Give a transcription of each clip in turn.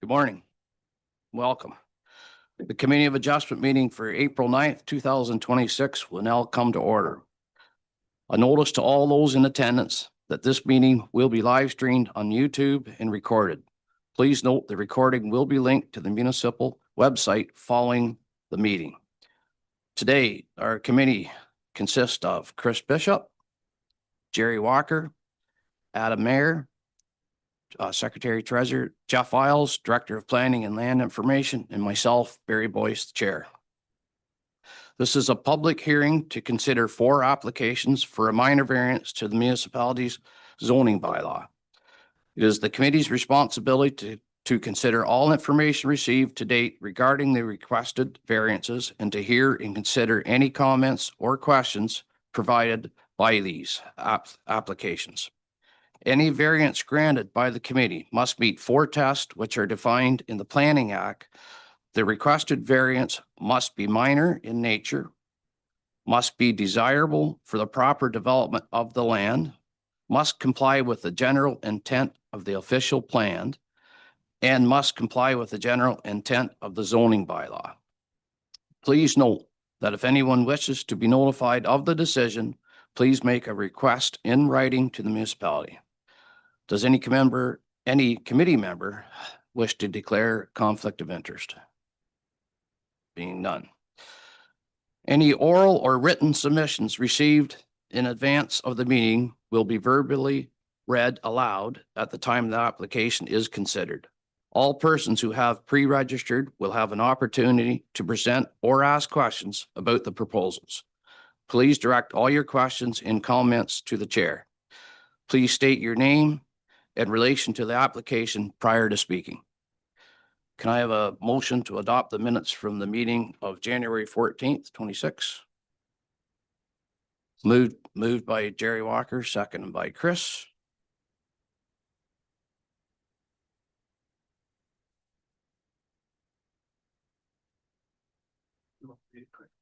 Good morning. Welcome. The Committee of Adjustment meeting for April 9th, 2026 will now come to order. A notice to all those in attendance that this meeting will be live streamed on YouTube and recorded. Please note the recording will be linked to the municipal website following the meeting. Today, our committee consists of Chris Bishop, Jerry Walker, Adam Mayer, Secretary Treasurer Jeff Isles, Director of Planning and Land Information, and myself, Barry Boyce, the Chair. This is a public hearing to consider 4 applications for a minor variance to the municipality's zoning bylaw. It is the committee's responsibility to consider all information received to date regarding the requested variances and to hear and consider any comments or questions provided by these applications. Any variance granted by the committee must meet 4 tests which are defined in the Planning Act. The requested variance must be minor in nature, must be desirable for the proper development of the land, must comply with the general intent of the official plan, and must comply with the general intent of the zoning bylaw. Please note that if anyone wishes to be notified of the decision, please make a request in writing to the municipality. Does any committee member wish to declare conflict of interest? Being none. Any oral or written submissions received in advance of the meeting will be verbally read aloud at the time the application is considered. All persons who have pre-registered will have an opportunity to present or ask questions about the proposals. Please direct all your questions and comments to the chair. Please state your name in relation to the application prior to speaking. Can I have a motion to adopt the minutes from the meeting of January 14th, 26? Moved by Jerry Walker, seconded by Chris.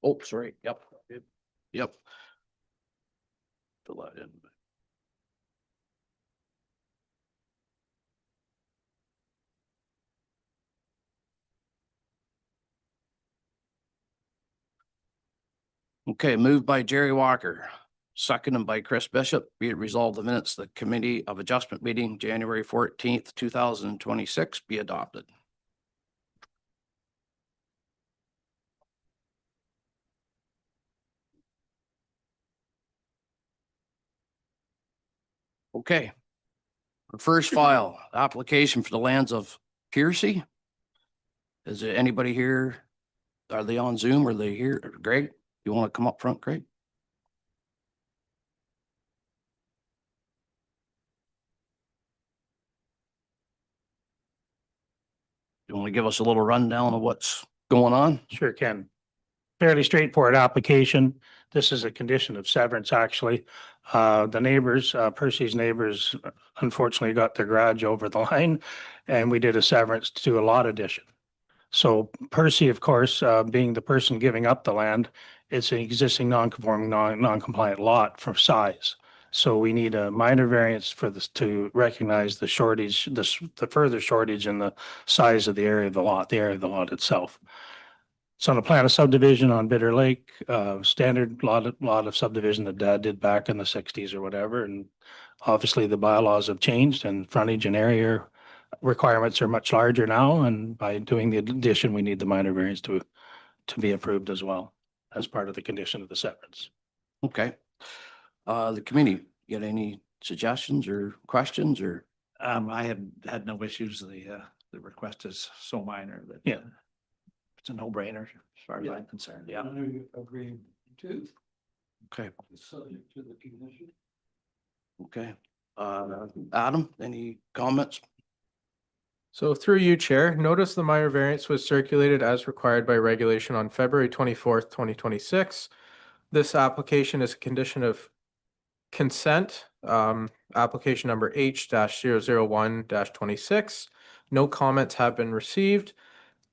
Oh, sorry. Yep. Fill that in. Okay, moved by Jerry Walker, seconded by Chris Bishop. Be it resolved the minutes of the Committee of Adjustment meeting January 14th, 2026 be adopted. Okay. Our first file, application for the lands of Piercy. Is there anybody here? Are they on Zoom? Are they here? Greg, you want to come up front, Greg? You want to give us a little rundown of what's going on? Sure can. Fairly straightforward application. This is a condition of severance, actually. The neighbors, Percy's neighbors, unfortunately got their garage over the line, and we did a severance to a lot addition. So Percy, of course, being the person giving up the land, it's an existing non-conforming, non-compliant lot for size. So we need a minor variance for this to recognize the shortage, the further shortage in the size of the area of the lot itself. It's on a plan of subdivision on Bitter Lake, standard lot of subdivision that Dad did back in the 60s or whatever. And obviously the bylaws have changed and frontage and area requirements are much larger now. And by doing the addition, we need the minor variance to be approved as well as part of the condition of the severance. Okay. The committee, you got any suggestions or questions or? I have had no issues. The request is so minor that it's a no-brainer as far as I'm concerned. Yeah. I agree too. Okay. Subject to the condition. Okay. Adam, any comments? So through you, Chair, notice the minor variance was circulated as required by regulation on February 24th, 2026. This application is a condition of consent, application number H-001-26. No comments have been received.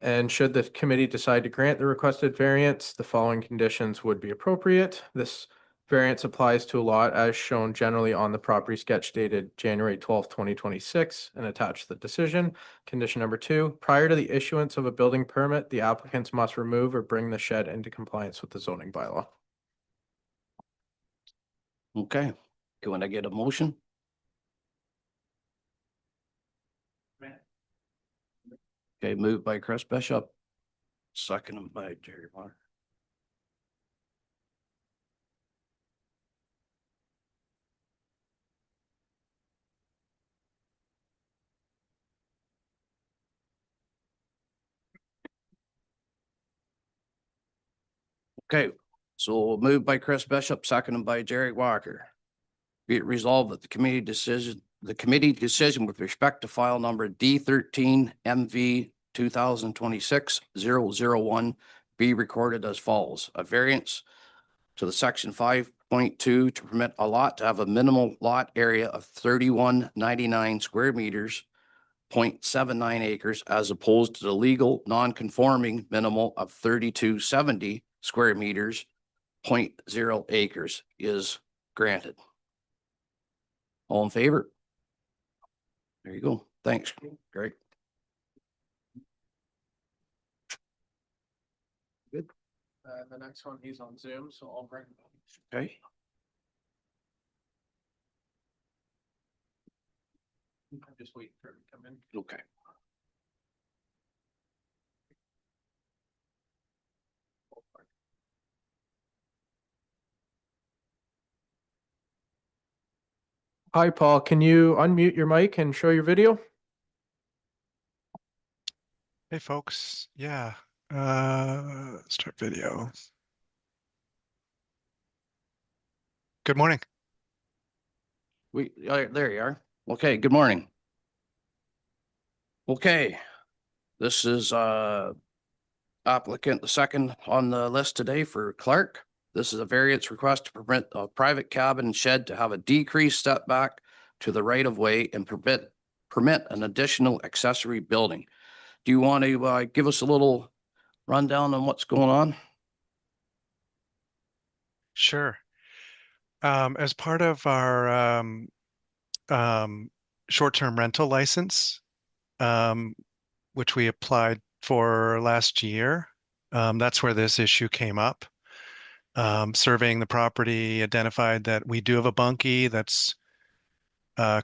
And should the committee decide to grant the requested variance, the following conditions would be appropriate. This Variance applies to a lot as shown generally on the property sketch dated January 12th, 2026, and attached to the decision. Condition number 2, prior to the issuance of a building permit, the applicants must remove or bring the shed into compliance with the zoning bylaw. Okay, can I get a motion? Okay, moved by Chris Bishop, seconded by Jerry Mark. Okay, so moved by Chris Bishop, seconded by Jerry Walker. Be it resolved that the committee decision with respect to file number D13MV 2026-001 be recorded as follows. A variance to the section 5.2 to permit a lot to have a minimal lot area of 3199 square meters, 0.79 acres, as opposed to the legal non-conforming minimal of 3270 square meters, 0.0 acres is granted. All in favor? There you go. Thanks, Greg. The next one, he's on Zoom, so I'll bring. Okay. I'm just waiting for him to come in. Okay. Hi, Paul. Can you unmute your mic and show your video? Hey folks, yeah, start video. Good morning. There you are. Okay, good morning. Okay, this is applicant, the second on the list today for Clark. This is a variance request to permit a private cabin and shed to have a decreased setback to the right of way and permit an additional accessory building. Do you want to give us a little rundown on what's going on? Sure. As part of our short-term rental license, which we applied for last year, that's where this issue came up. Surveying the property identified that we do have a bunkie that's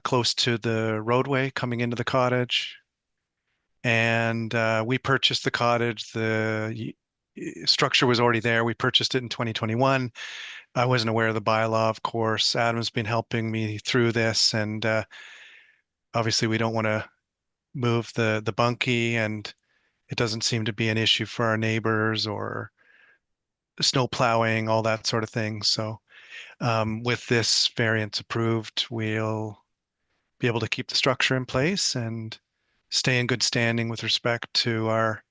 close to the roadway coming into the cottage. And we purchased the cottage. The structure was already there. We purchased it in 2021. I wasn't aware of the bylaw, of course. Adam's been helping me through this, and obviously we don't want to move the bunkie, and it doesn't seem to be an issue for our neighbors or snow plowing, all that sort of thing. So with this variance approved, we'll be able to keep the structure in place and stay in good standing with respect to our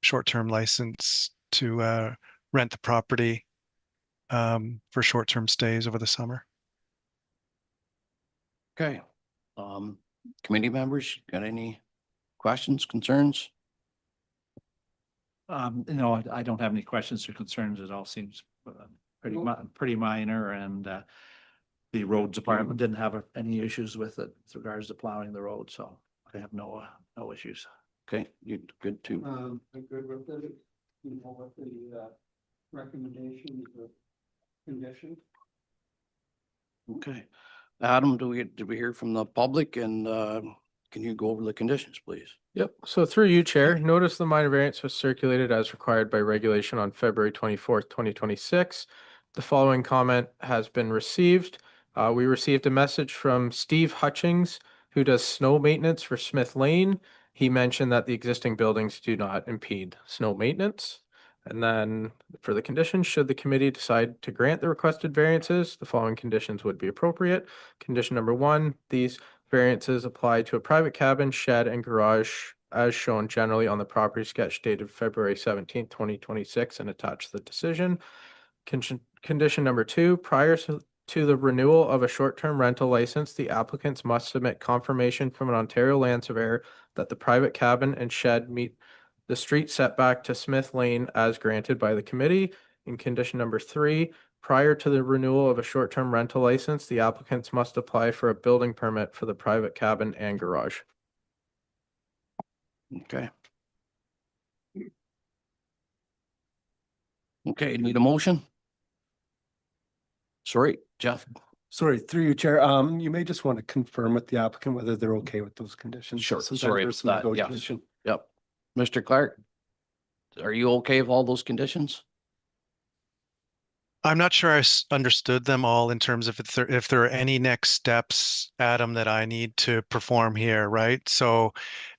short-term license to rent the property for short-term stays over the summer. Okay. Committee members, got any questions, concerns? No, I don't have any questions or concerns. It all seems pretty minor, and the roads department didn't have any issues with it with regards to plowing the road, so I have no issues. Okay, you good too? I'm good with it, you know, with the recommendations of condition. Okay. Adam, did we hear from the public, and can you go over the conditions, please? Yep. So through you, Chair, notice the minor variance was circulated as required by regulation on February 24th, 2026. The following comment has been received. We received a message from Steve Hutchings, who does snow maintenance for Smith Lane. He mentioned that the existing buildings do not impede snow maintenance. And then for the conditions, should the committee decide to grant the requested variances, the following conditions would be appropriate. Condition number 1, these variances apply to a private cabin, shed, and garage as shown generally on the property sketch dated February 17th, 2026 and attached to the decision. Condition number 2, prior to the renewal of a short-term rental license, the applicants must submit confirmation from an Ontario land surveyor that the private cabin and shed meet the street setback to Smith Lane as granted by the committee. In condition number 3, Prior to the renewal of a short-term rental license, the applicants must apply for a building permit for the private cabin and garage. Okay. Okay, need a motion? Sorry, Jeff. Sorry, through you, Chair. You may just want to confirm with the applicant whether they're okay with those conditions. Sure, Sometimes sorry there's about some that, yes. negotiation. Yep. Mr. Clark? Are you okay with all those conditions? I'm not sure I understood them all in terms of if there are any next steps, Adam, that I need to perform here, right? So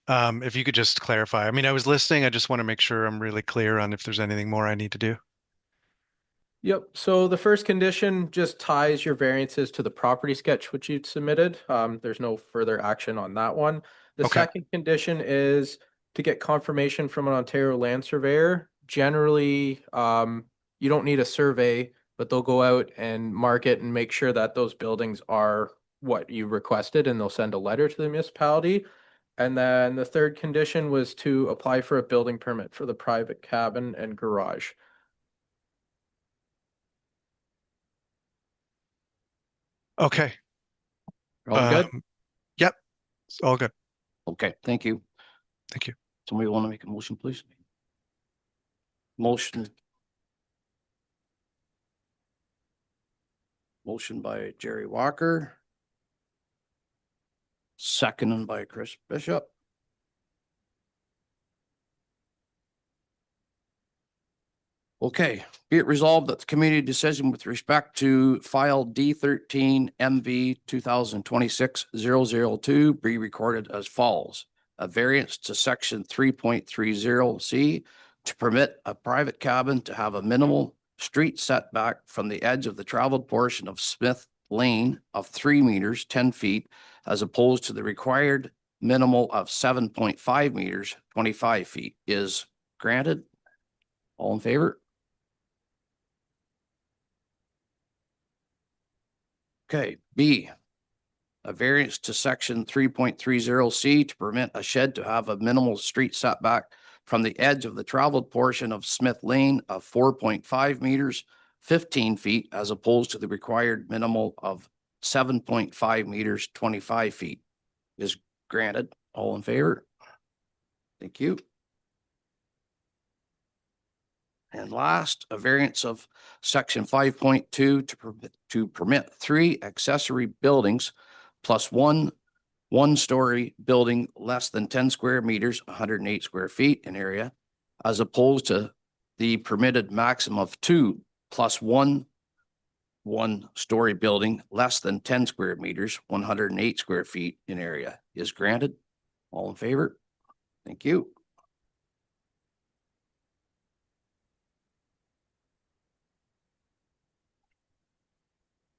if you could just clarify. I mean, I was listening. I just want to make sure I'm really clear on if there's anything more I need to do. Yep, so the first condition just ties your variances to the property sketch which you'd submitted. There's no further action on that one. The Okay. second condition is to get confirmation from an Ontario land surveyor. Generally, you don't need a survey, but they'll go out and mark it and make sure that those buildings are what you requested, and they'll send a letter to the municipality. And then the third condition was to apply for a building permit for the private cabin and garage. Okay. All good? Yep. It's all good. Okay, thank you. Thank you. Somebody want to make a motion, please? Motion. Motion by Jerry Walker. Seconded by Chris Bishop. Okay, be it resolved that the community decision with respect to file D13 MV 2026-002 be recorded as follows. A variance to section 3.30C to permit a private cabin to have a minimal street setback from the edge of the traveled portion of Smith Lane of 3 meters, 10 feet, as opposed to the required minimal of 7.5 meters, 25 feet is granted. All in favor? Okay, B, a variance to section 3.30C to permit a shed to have a minimal street setback from the edge of the traveled portion of Smith Lane of 4.5 meters, 15 feet, as opposed to the required minimal of 7.5 meters, 25 feet is granted. All in favor? Thank you. And last, a variance of section 5.2 to permit 3 accessory buildings plus one-story building less than 10 square meters, 108 square feet in area, as opposed to the permitted maximum of 2 plus one-story building less than 10 square meters, 108 square feet in area is granted. All in favor? Thank you.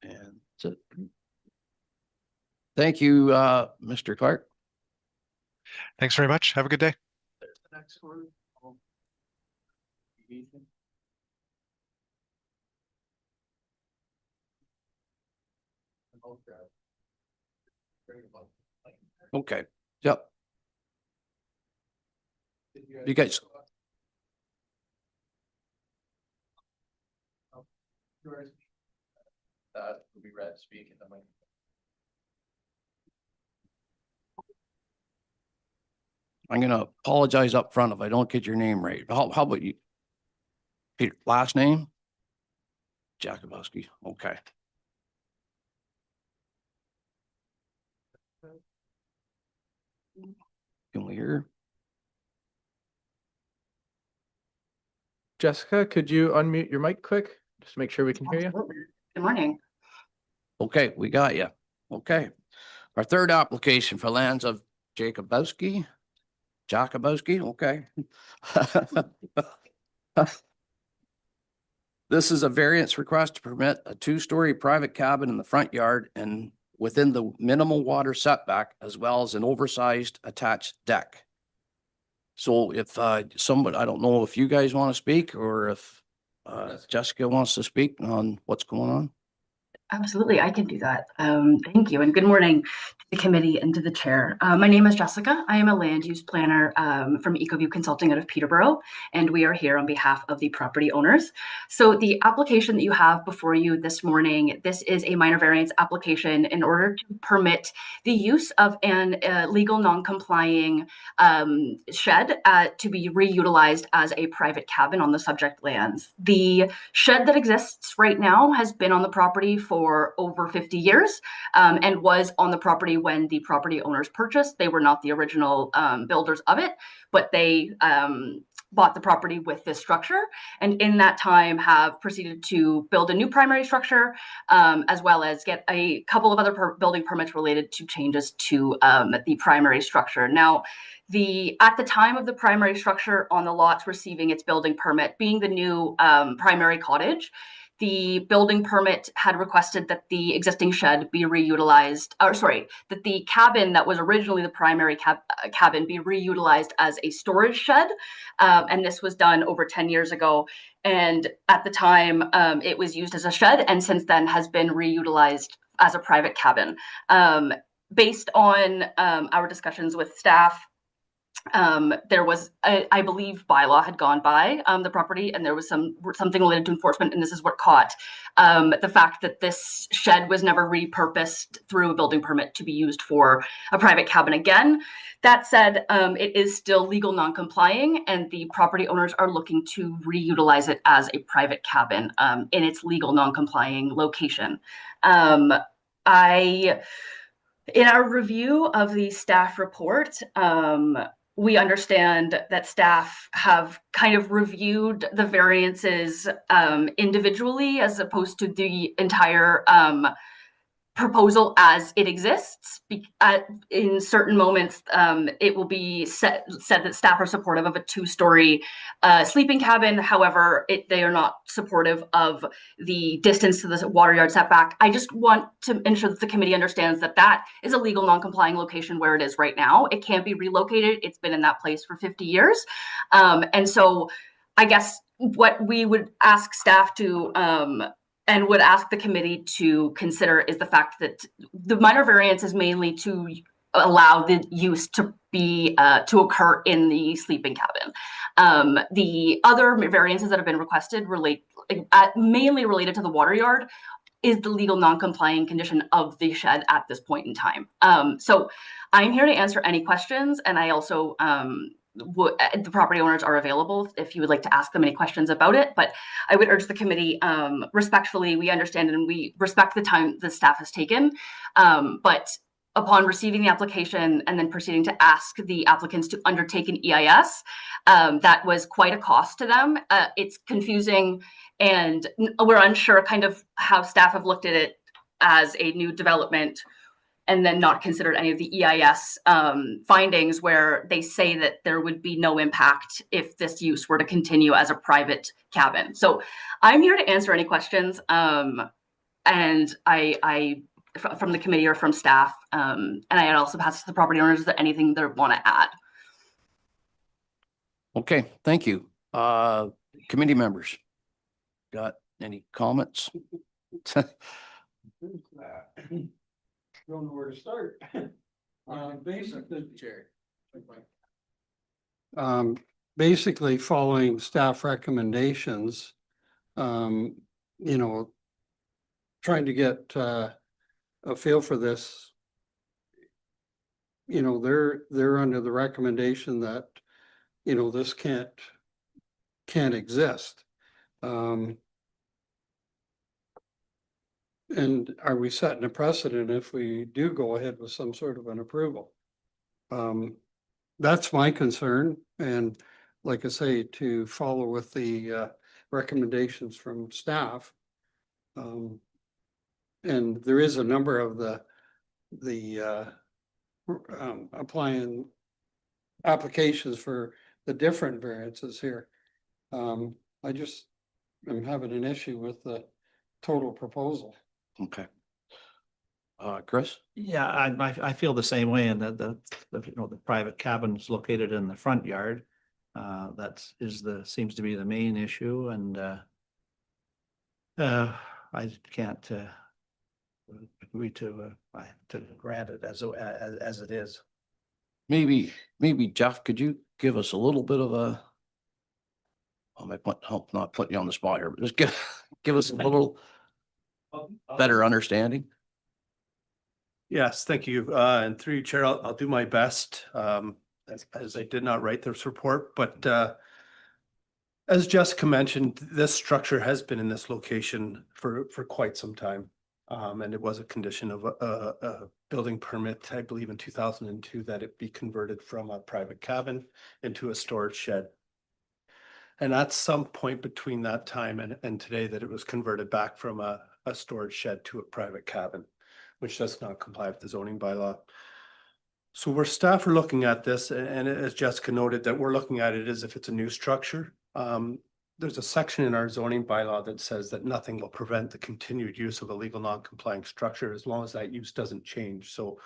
And that's it. Thank you, Mr. Clark. Thanks very much. Have a good day. Next one. Okay, yep. You guys. Will be read speaking. I'm gonna apologize up front if I don't get your name right. How about you? Peter, last name? Jakubowski, okay. Can we hear? Jessica, could you unmute your mic quick? Just make sure we can hear you. Good morning. Okay, we got you. Okay. Our third application for lands of Jakubowski. Okay. This is a variance request to permit a 2-story private cabin in the front yard and within the minimal water setback, as well as an oversized attached deck. So if somebody, I don't know if you guys want to speak or if Jessica wants to speak on what's going on. Absolutely, I can do that. Thank you, and good morning to the committee and to the chair. My name is Jessica. I am a land use planner from EcoView Consulting out of Peterborough, and we are here on behalf of the property owners. So the application that you have before you this morning, this is a minor variance application in order to permit the use of an legal non-complying shed to be reutilized as a private cabin on the subject lands. The shed that exists right now has been on the property for over 50 years and was on the property when the property owners purchased. They were not the original builders of it, but they bought the property with this structure, and in that time have proceeded to build a new primary structure, as well as get a couple of other building permits related to changes to the primary structure. Now, at the time of the primary structure on the lots receiving its building permit, being the new primary cottage, the building permit had requested that the existing shed be reutilized, or sorry, that the cabin that was originally the primary cabin be reutilized as a storage shed. And this was done over 10 years ago. And at the time, it was used as a shed, and since then has been reutilized as a private cabin. Based on our discussions with staff, there was, I believe, bylaw had gone by the property, and there was something related to enforcement, and this is what caught the fact that this shed was never repurposed through a building permit to be used for a private cabin again. That said, it is still legal non-complying, and the property owners are looking to reutilize it as a private cabin in its legal non-complying location. In our review of the staff report, we understand that staff have kind of reviewed the variances individually as opposed to the entire proposal as it exists. In certain moments, it will be said that staff are supportive of a 2-story sleeping cabin. However, they are not supportive of the distance to the water yard setback. I just want to ensure that the committee understands that that is a legal non-complying location where it is right now. It can't be relocated. It's been in that place for 50 years. And so I guess what we would ask staff to and would ask the committee to consider is the fact that the minor variance is mainly to allow the use to be to occur in the sleeping cabin. The other variances that have been requested relate mainly related to the water yard is the legal non-complying condition of the shed at this point in time. So I'm here to answer any questions, and I also the property owners are available if you would like to ask them any questions about it. But I would urge the committee respectfully, we understand and we respect the time the staff has taken, but upon receiving the application and then proceeding to ask the applicants to undertake an EIS, that was quite a cost to them. It's confusing, and we're unsure kind of how staff have looked at it as a new development and then not considered any of the EIS findings where they say that there would be no impact if this use were to continue as a private cabin. So I'm here to answer any questions, and I from the committee or from staff, and I also pass to the property owners is there anything they want to add. Okay, thank you. Committee members, got any comments? Don't know where to start. Basically following staff recommendations, you know, trying to get a feel for this. You know, they're under the recommendation that, you know, this can't exist. And are we setting a precedent if we do go ahead with some sort of an approval? That's my concern. And like I say, to follow with the recommendations from staff. And there is a number of the applying applications for the different variances here. I just am having an issue with the total proposal. Okay. Chris? Yeah, I feel the same way, and that the you know, the private cabin is located in the front yard. That seems to be the main issue, and I can't me to grant it as it is. Maybe Jeff, could you give us a little bit of a, I might hope not put you on the spot here, but just give us a little better understanding. Yes, thank you. And through you, Chair, I'll do my best, as I did not write this report, but as Jessica mentioned, this structure has been in this location for quite some time. And it was a condition of a building permit, I believe in 2002, that it be converted from a private cabin into a storage shed. And at some point between that time and today, that it was converted back from a storage shed to a private cabin, which does not comply with the zoning bylaw. So where staff are looking at this, and as Jessica noted, that we're looking at it as if it's a new structure. There's a section in our zoning bylaw that says that nothing will prevent the continued use of a legal non-compliant structure as long as that use doesn't change. So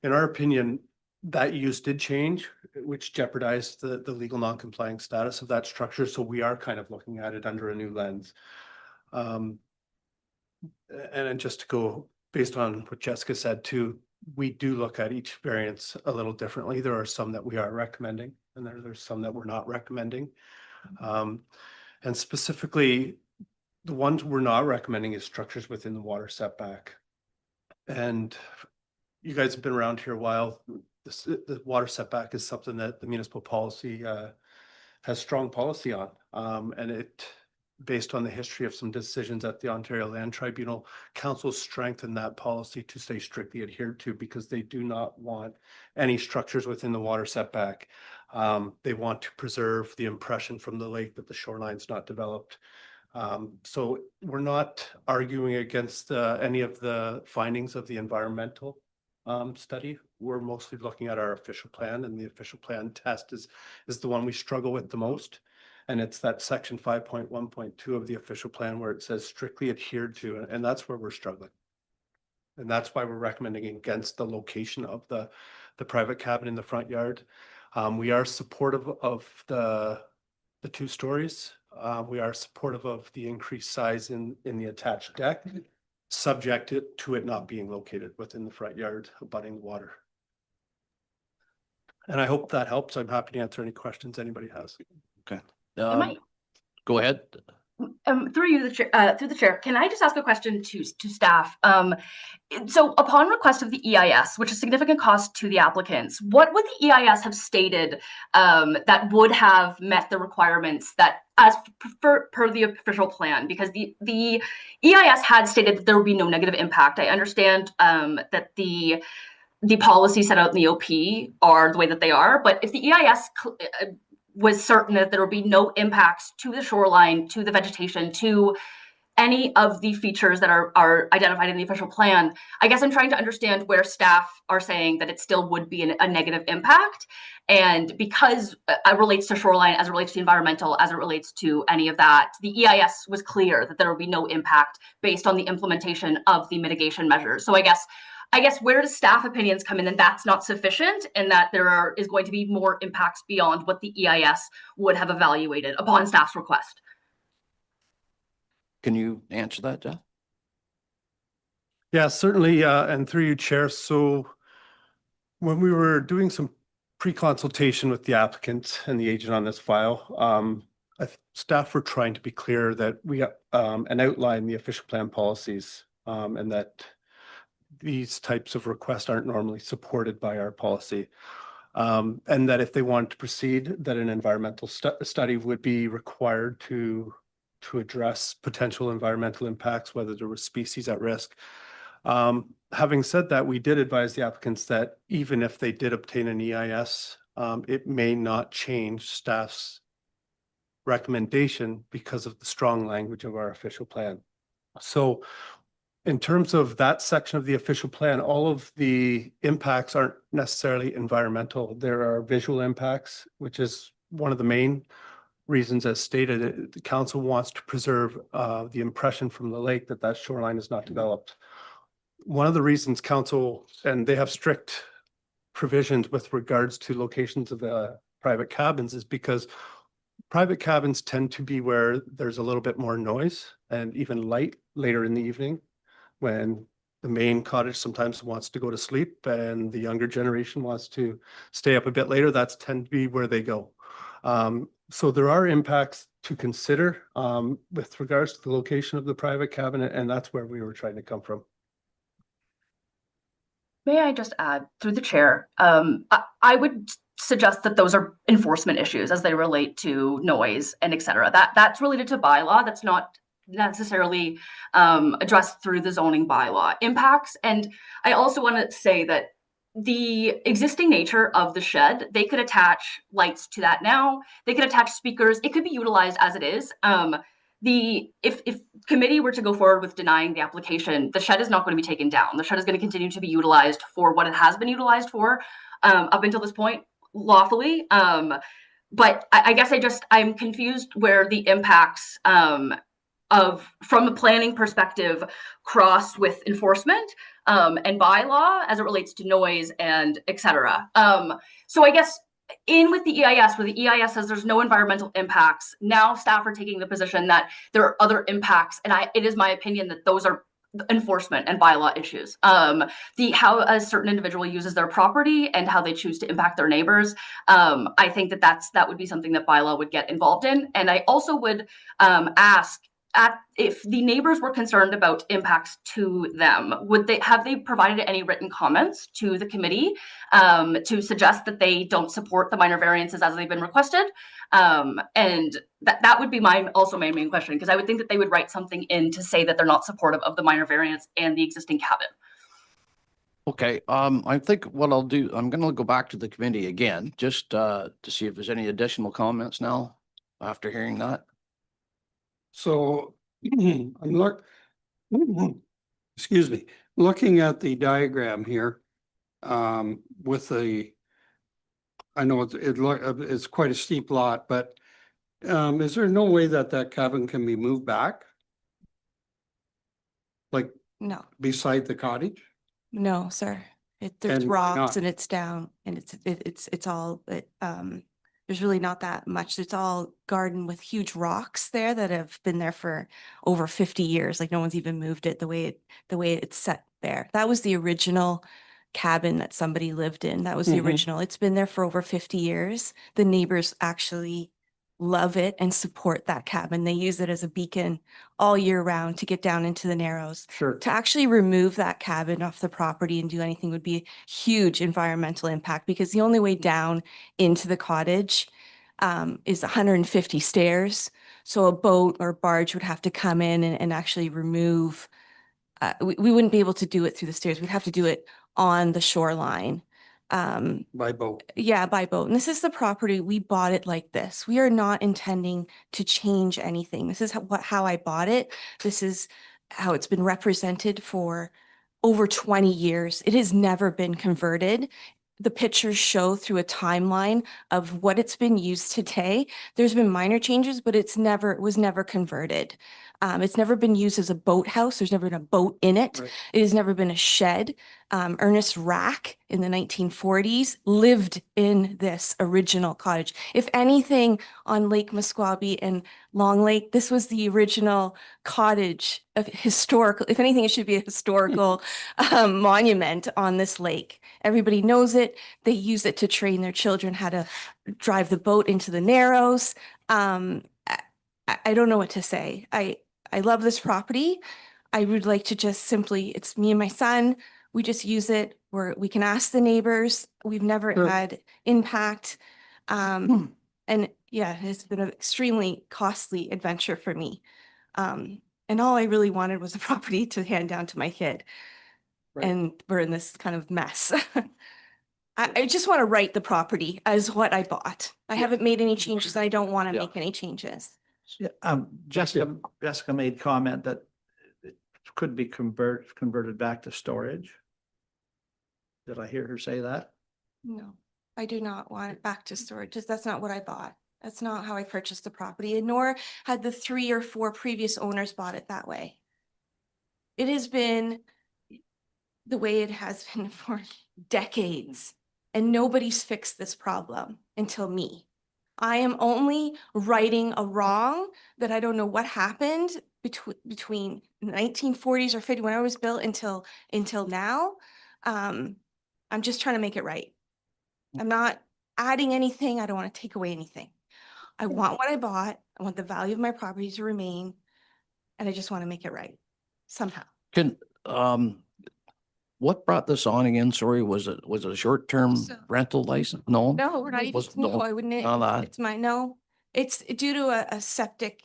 in our opinion, that use did change, which jeopardized the legal non-compliant status of that structure. So we are kind of looking at it under a new lens. And then just to go based on what Jessica said too, we do look at each variance a little differently. There are some that we are recommending, and there's some that we're not recommending. And specifically, the ones we're not recommending is structures within the water setback. And you guys have been around here a while. The water setback is something that the municipal policy has strong policy on. And it, based on the history of some decisions at the Ontario Land Tribunal, council strengthened that policy to stay strictly adhered to because they do not want any structures within the water setback. They want to preserve the impression from the lake that the shoreline's not developed. So we're not arguing against any of the findings of the environmental study. We're mostly looking at our official plan, and the official plan test is the one we struggle with the most. And it's that section 5.1.2 of the official plan where it says strictly adhered to, and that's where we're struggling. And that's why we're recommending against the location of the private cabin in the front yard. We are supportive of the 2 stories. We are supportive of the increased size in the attached deck, subject to it not being located within the front yard abutting water. And I hope that helps. I'm happy to answer any questions anybody has. Okay. Am I- Go ahead. Through you, through the chair, can I just ask a question to staff? So upon request of the EIS, which is significant cost to the applicants, what would the EIS have stated that would have met the requirements that as per the official plan? Because the EIS had stated that there would be no negative impact. I understand that the policy set out in the OP are the way that they are, but if the EIS was certain that there would be no impacts to the shoreline, to the vegetation, to any of the features that are identified in the official plan, I guess I'm trying to understand where staff are saying that it still would be a negative impact. And because it relates to shoreline, as it relates to environmental, as it relates to any of that, the EIS was clear that there would be no impact based on the implementation of the mitigation measures. So I guess where does staff opinions come in, and that's not sufficient, and that there is going to be more impacts beyond what the EIS would have evaluated upon staff's request? Can you answer that, Jeff? Yeah, certainly. And through you, Chair. So when we were doing some pre-consultation with the applicant and the agent on this file, staff were trying to be clear that we and outline the official plan policies, and that these types of requests aren't normally supported by our policy. And that if they wanted to proceed, that an environmental study would be required to address potential environmental impacts, whether there were species at risk. Having said that, we did advise the applicants that even if they did obtain an EIS, it may not change staff's recommendation because of the strong language of our official plan. So in terms of that section of the official plan, all of the impacts aren't necessarily environmental. There are visual impacts, which is one of the main reasons, as stated. The council wants to preserve the impression from the lake that that shoreline is not developed. One of the reasons council, and they have strict provisions with regards to locations of the private cabins, is because private cabins tend to be where there's a little bit more noise and even light later in the evening, when the main cottage sometimes wants to go to sleep and the younger generation wants to stay up a bit later. That's tend to be where they go. So there are impacts to consider with regards to the location of the private cabin, and that's where we were trying to come from. May I just add through the chair, I would suggest that those are enforcement issues as they relate to noise and et cetera. That's related to bylaw. That's not necessarily addressed through the zoning bylaw impacts. And I also want to say that the existing nature of the shed, they could attach lights to that now. They could attach speakers. It could be utilized as it is. If committee were to go forward with denying the application, the shed is not going to be taken down. The shed is going to continue to be utilized for what it has been utilized for up until this point lawfully. But I guess I'm confused where the impacts from a planning perspective cross with enforcement and bylaw as it relates to noise and et cetera. So I guess in with the EIS, where the EIS says there's no environmental impacts, now staff are taking the position that there are other impacts, and it is my opinion that those are enforcement and bylaw issues. How a certain individual uses their property and how they choose to impact their neighbors. I think that would be something that bylaw would get involved in. And I also would ask if the neighbors were concerned about impacts to them, have they provided any written comments to the committee to suggest that they don't support the minor variances as they've been requested? And that would be my main question, because I would think that they would write something in to say that they're not supportive of the minor variance and the existing cabin. Okay, I think what I'll do, I'm gonna go back to the committee again, just to see if there's any additional comments now after hearing that. So excuse me, looking at the diagram here, with I know it's quite a steep lot, but is there no way that cabin can be moved back? Like No, beside the cottage? no, sir. There's And why rocks not? and it's down and it's all, there's really not that much. It's all garden with huge rocks there that have been there for over 50 years. Like no one's even moved it the way it's set there. That was the original cabin that somebody lived in. That was the Mhm. original. It's been there for over 50 years. The neighbors actually love it and support that cabin. They use it as a beacon all year round to get down into the Narrows. Sure. To actually remove that cabin off the property and do anything would be a huge environmental impact, because the only way down into the cottage is 150 stairs. So a boat or barge would have to come in and actually remove. We wouldn't be able to do it through the stairs. We'd have to do it on the shoreline. By boat. Yeah, by boat. And this is the property. We bought it like this. We are not intending to change anything. This is how I bought it. This is how it's been represented for over 20 years. It has never been converted. The pictures show through a timeline of what it's been used today. There's been minor changes, but it was never converted. It's never been used as a boathouse. There's never been a boat in it. Right. It has never been a shed. Ernest Rack in the 1940s lived in this original cottage. If anything, on Lake Musquaby and Long Lake, this was the original cottage of historical. If anything, it should be a historical monument on this lake. Everybody knows it. They use it to train their children how to drive the boat into the Narrows. I don't know what to say. I love this property. I would like to just simply, it's me and my son. We just use it where we can ask the neighbors. We've never Sure. had impact. And yeah, it's been an extremely costly adventure for me. And all I really wanted was a property to hand down to my kid. Right. And we're in this kind of mess. I just want to write the property as what I bought. I haven't made any changes. I don't want to Yeah. make any changes. Yeah, Jessica made comment that it could be converted back to storage. Did I hear her say that? No, I do not want it back to storage. That's not what I bought. That's not how I purchased the property, and nor had the 3 or 4 previous owners bought it that way. It has been the way it has been for decades, and nobody's fixed this problem until me. I am only righting a wrong that I don't know what happened between 1940s or 50, when I was built until now. I'm just trying to make it right. I'm not adding anything. I don't want to take away anything. I want what I bought. I want the value of my property to remain, and I just want to make it right somehow. Can, what brought this on again? Sorry, was it a short-term So- rental license? No? No, we're not even, Was- no, no, I wouldn't, none of that? it's my, no, it's due to a septic.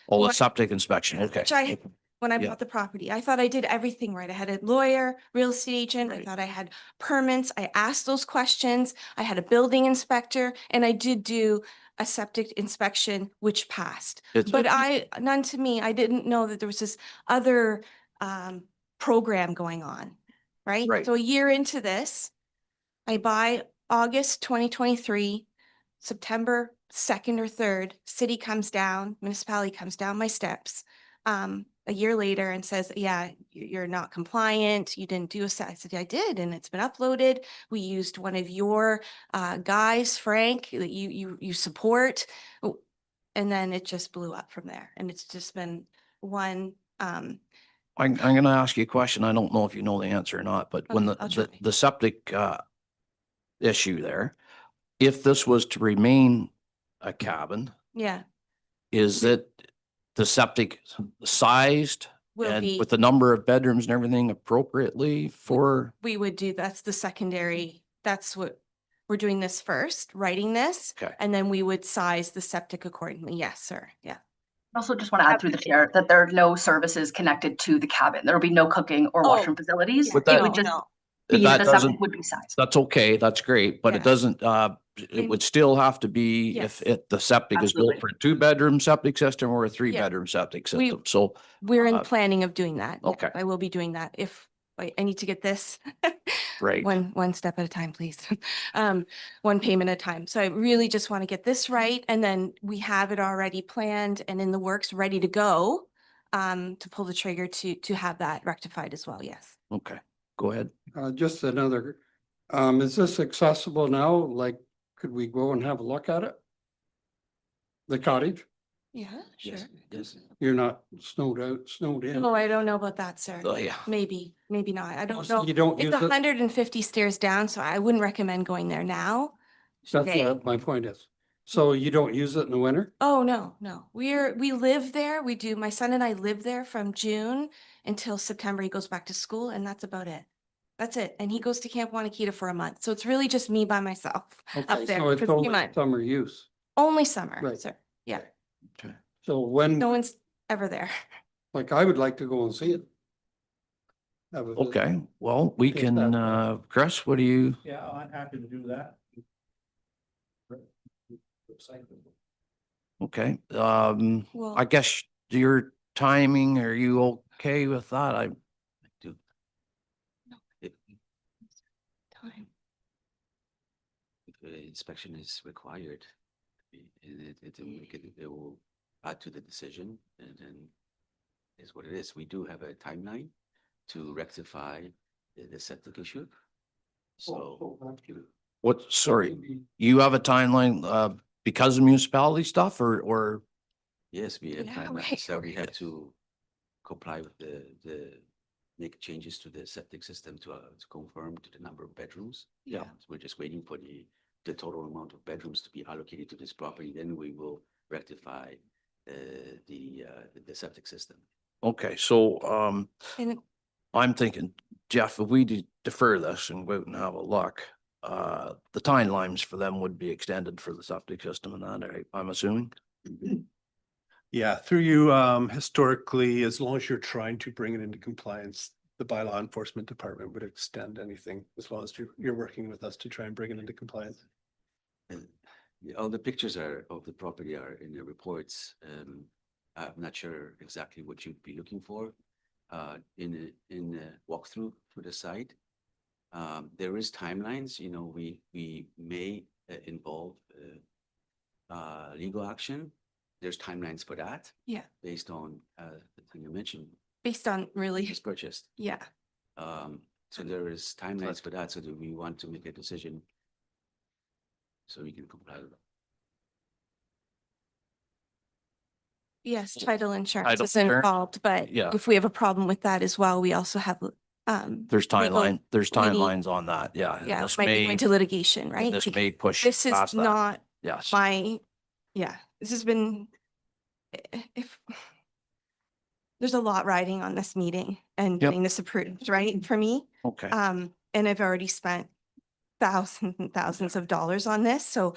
Oh, the what- septic inspection, okay. Which when I Yeah. bought the property, I thought I did everything right. I had a lawyer, real estate agent. I Right. thought I had permits. I asked those questions. I had a building inspector, and I did do a septic inspection, which passed. It's- But none to me, I didn't know that there was this other program going on, right? Right. So a year into this, I buy August 2023, September 2nd or 3rd, city comes down, municipality comes down my steps a year later and says, yeah, you're not compliant. You didn't do I said, I did, and it's been uploaded. We used one of your guys, Frank, that you support. And then it just blew up from there. And it's just been one, I'm gonna ask you a question. I don't know if you know the answer or not, but when Okay, I'll try. the septic issue there, if this was to remain a cabin, yeah, is it the septic sized will and be. with the number of bedrooms and everything appropriately for? We would do, that's the secondary, that's what, we're doing this first, writing this. Okay. And then we would size the septic accordingly. Yes, sir. Yeah. I also just want to add through the chair that there are no services connected to the cabin. There will be no cooking or Oh, washroom facilities. yeah, With It that- would just no. be, That the doesn't, septic would be sized. that's okay, that's great, but it Yeah. doesn't, it And- would still have to be if Yes. the septic is built Absolutely. for a 2-bedroom septic system or a 3-bedroom septic We- system. So, We're in Uh, planning of doing that. Yeah, okay. I will be doing that if I need to get this. Right. One step at a time, please. One payment at a time. So I really just want to get this right. And then we have it already planned and in the works, ready to go to pull the trigger to have that rectified as well. Yes. okay, go ahead. Just another, is this accessible now? Like, could we go and have a look at it? The cottage? Yeah, sure. Yes. You're not snowed in? Oh, I don't know about that, sir. Oh, yeah. Maybe, maybe not. I don't So know. you don't It's use it? 150 stairs down, so I wouldn't recommend going there now. That's today. what my point is. So you don't use it in the winter? Oh, no, no. We live there. My son and I live there from June until September. He goes back to school and that's about it. That's it. And he goes to Camp Wanakita for a month. So it's really just me by myself Okay, up there so for it's 3 only months. summer use. Only summer, Right. sir. Yeah. So when, No one's ever there. like, I would like to go and see it. Have a visit. Okay, well, we If can, that- Chris, what do you? Yeah, I'm happy to do that. Okay, Well, I guess your timing, are you okay with that? I do. time. If the inspection is required, it will add to the decision, and then is what it is. We do have a timeline to rectify the septic issue. So, What, sorry, you have a timeline, because of municipality stuff or? yes, we have Yeah, timelines, right, so we okay. had to comply with make changes to the septic system to conform to the number of bedrooms. Yeah. So we're just waiting for the total amount of bedrooms to be allocated to this property, then we will rectify the septic system. Okay, so, And I'm thinking, Jeff, if we defer this and go out and have a look, the timelines for them would be extended for the septic system and that, I'm assuming? Yeah, through you, historically, as long as you're trying to bring it into compliance, the bylaw enforcement department would extend anything as long as you're working with us to try and bring it into compliance. And all the pictures of the property are in the reports. I'm not sure exactly what you'd be looking for in the walkthrough for the site. There is timelines, we may involve legal action. There's timelines for that. Yeah. Based on the thing you mentioned, based on really, is purchased. yeah. So there is timelines for that, so that we want to make a decision so we can comply with it. Yes, title insurance Title is insurance? involved, but Yeah. if we have a problem with that as well, we also have, There's legal- there's we need- timelines on that, yeah. and yeah, this might be may- going to litigation, right? This Because may push this is past that, not yes. yeah, this has been, if there's a lot riding on this meeting and Yep. getting this approved, right, for me. Okay, And I've already spent thousands and thousands of dollars on this, so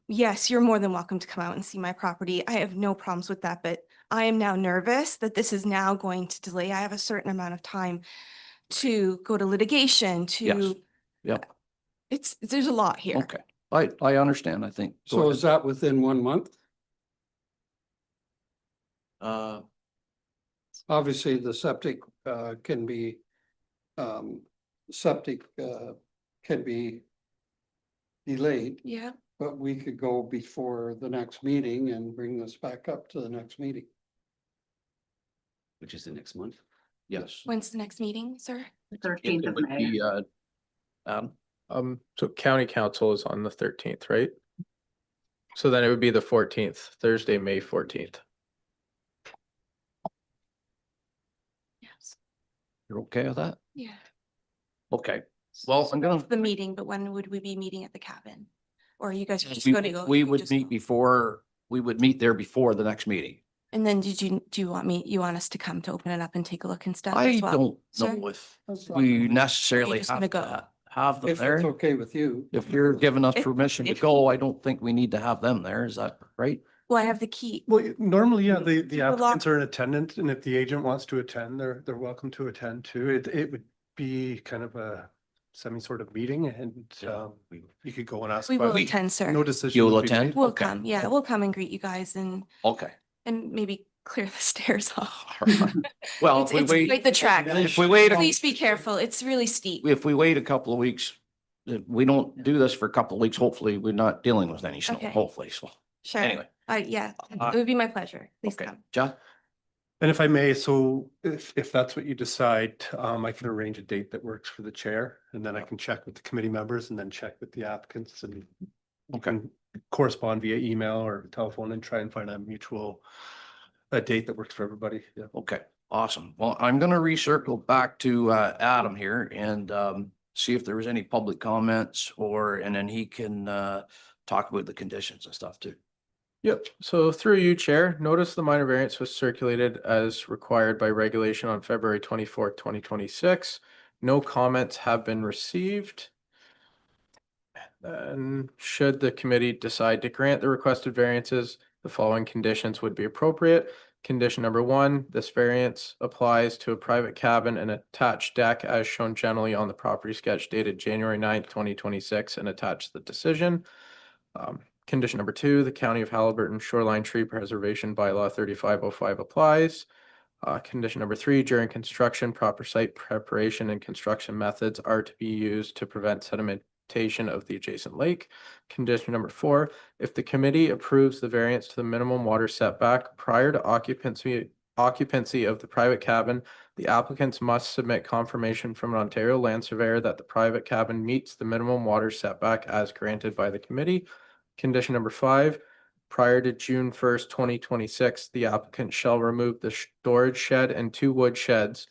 yes, you're more than welcome to come out and see my property. I have no problems with that, but I am now nervous that this is now going to delay. I have a certain amount of time to go to litigation, yes, to, yep, there's a lot here. okay. I understand, I think. Go So ahead. is that within 1 month? Obviously, the septic can be can be delayed, Yeah, but we could go before the next meeting and bring this back up to the next meeting. Which is the next month. Yes. when's the next meeting, sir? 13th It of would May. be, Adam, So county council is on the 13th, right? So then it would be the 14th, Thursday, May 14th. Yes. you're okay with that? Yeah. Okay, well, I'm gonna. The meeting, but when would we be meeting at the cabin? Or are you guys just We going to go? we you would just meet go? before, we would meet there before the next meeting. And then do you want us to come to open it up and take a look and stuff I as well? don't sir? know if That's not we really- necessarily just have gonna go? to have them If it's there. okay with you. If you're giving us If- permission to if- go, I don't think we need to have them there. Is that right? Well, I have the key. Well, normally, yeah, the People applicants lock- are in attendance, and if the agent wants to attend, they're welcome to attend too. It would be kind of a semi sort of meeting, and you could go and ask. We will questions. attend, sir. No decision. You'll will be attend? made. We'll Okay. come. Yeah, we'll come and greet you guys and Okay. maybe clear the stairs off. Well, It's if we it's wait, quite the track. if we wait, Please be careful. It's really steep. if we wait a couple of weeks, if we don't do this for a couple of weeks, hopefully we're not dealing with any snow, Okay. hopefully. So Sure. anyway, Yeah, Uh, it would be my pleasure. Please okay. come. John? And if I may, so if that's what you decide, I can arrange a date that works for the chair, and then I can check with the committee members and then check with the applicants and can correspond via email or telephone and try and find a date that works for everybody. Yeah. Okay, awesome. Well, I'm gonna recircle back to Adam here and see if there was any public comments and then he can talk about the conditions and stuff too. Yep. So through you, Chair, notice the minor variance was circulated as required by regulation on February 24th, 2026. No comments have been received. And should the committee decide to grant the requested variances, the following conditions would be appropriate. Condition number 1, this variance applies to a private cabin and attached deck as shown generally on the property sketch dated January 9th, 2026 and attached to the decision. Condition number 2, the County of Halliburton Shoreline Tree Preservation Bylaw 3505 applies. Condition number 3, during construction, proper site preparation and construction methods are to be used to prevent sedimentation of the adjacent lake. Condition number 4, if the committee approves the variance to the minimum water setback prior to occupancy of the private cabin, the applicants must submit confirmation from an Ontario land surveyor that the private cabin meets the minimum water setback as granted by the committee. Condition number 5, prior to June 1st, 2026, the applicant shall remove the storage shed and 2 wood sheds